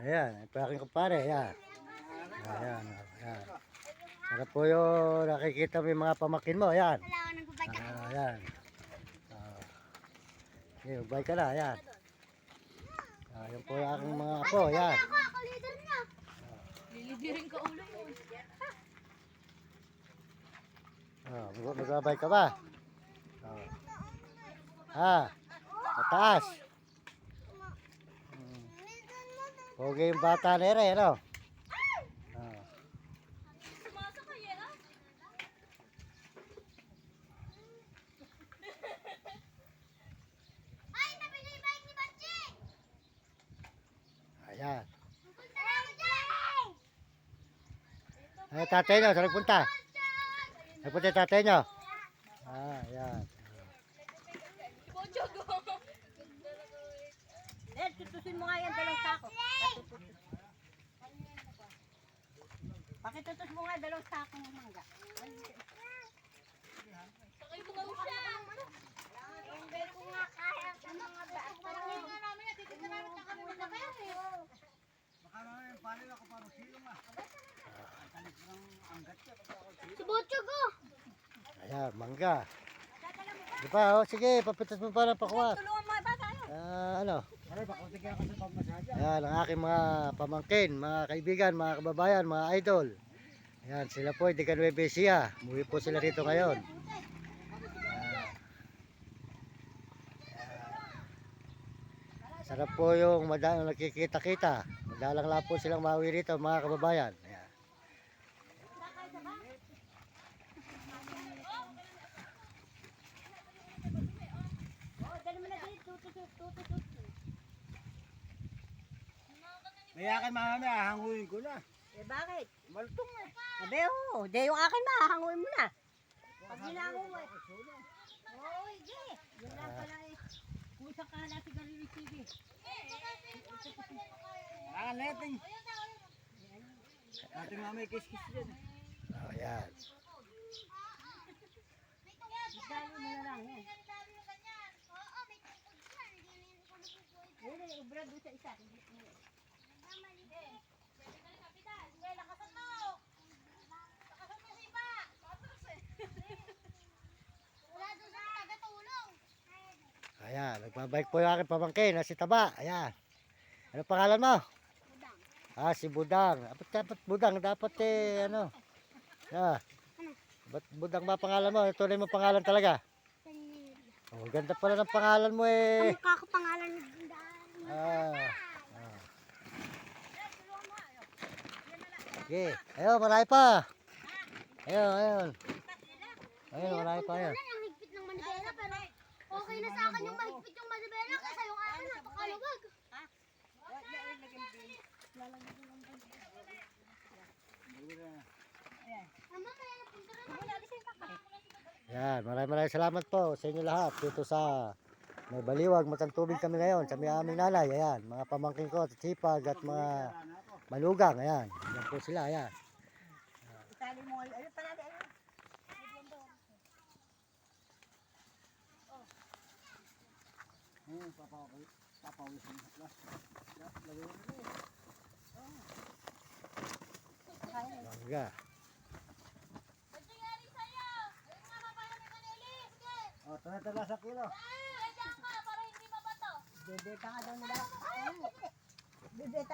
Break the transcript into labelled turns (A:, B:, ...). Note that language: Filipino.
A: Ayan, ito aking kumpare, ayan. Ayan, ayan. Sarap po yung nakikita mo yung mga pamakin mo, ayan. Ayan. Okay, magbay ka na, ayan. Ayan po yung aking mga apo, ayan.
B: Ako leader niya.
C: Lilidirin ka ulo mo.
A: Magbabay ka ba? Mataas. Pogi yung bata na rin, ano?
C: Sumasakay eh, ah.
B: Ay, nabili yung bike ni Banji.
A: Ayan.
B: Punta na ako dyan.
A: Ay, tatay nyo, saan nagpunta? Nagpunta yung tatay nyo? Ayan.
C: Bojogo.
D: Tutusin mo nga yan, dalawang sako. Pakitutus mo nga, dalawang sako ng mangga.
C: Sakay mo daw siya.
B: Hindi ko nga kaya sa mga bata.
C: Parang nga namin yan. Titignan namin na kami magkakaya eh.
B: Si Botchogo.
A: Ayan, mangga. Di ba, oh, sige, papitas mo pa ng pakuha.
D: Tulungan mo, bata yun.
A: Ano? Ayan, ang aking mga pamangkin, mga kaibigan, mga kababayan, mga idol. Ayan, sila po, hindi ka Nueva Ecija. Umuwi po sila rito ngayon. Sarap po yung madalang nagkikita-kita. Madalang lang po silang mauwi rito, mga kababayan. Ayan.
D: Dali mo na dito, tutus.
E: Kaya kay mama may ahanguin ko na.
D: Eh, bakit?
E: Malutong eh.
D: Sabi, oo. Di yung akin na, hahanguin mo na. Pag ginanguin. Oo, hindi. Yun lang pala eh. Kung isang kala sigarilyo sige.
E: Ah, neting. Ating mama may kiss-kiss din.
A: Ayan.
D: Dali mo na lang yan.
B: Oo, may tungkod yan. Hindi ko magpupuwid.
D: Yun eh, ubra doon sa isa.
B: Wala doon sa tagatulong.
A: Ayan, nagbabike po yung aking pamangkin na si Taba. Ayan. Ano pangalan mo? Si Budang. Dapat Budang, dapat ano. Ba't Budang ba pangalan mo? Ito na yung pangalan talaga. Oh, ganda pala ng pangalan mo eh.
B: Ang kakapangalan ni Bundan.
A: Okay. Ayun, marami pa. Ayun. Ayun, marami pa yan.
B: Ang higpit ng manibela pero okay na sa akin yung mahigpit yung manibela kasi yung akin napakaluwag. Mama, kaya napunta na.
A: Yan, maraming salamat po sa inyo lahat. Dito sa may baliwag, matantubig kami ngayon sa may aming nanay. Ayan, mga pamangkin ko, sipag at mga malugang. Ayan, yan po sila. Ayan.
D: Itali mo ngayon. Ayun pala, ayun.
E: Papawis mo.
A: Mangga.
E: Oh, tala sa kilo.
D: Bebeta ka daw nila. Bebeta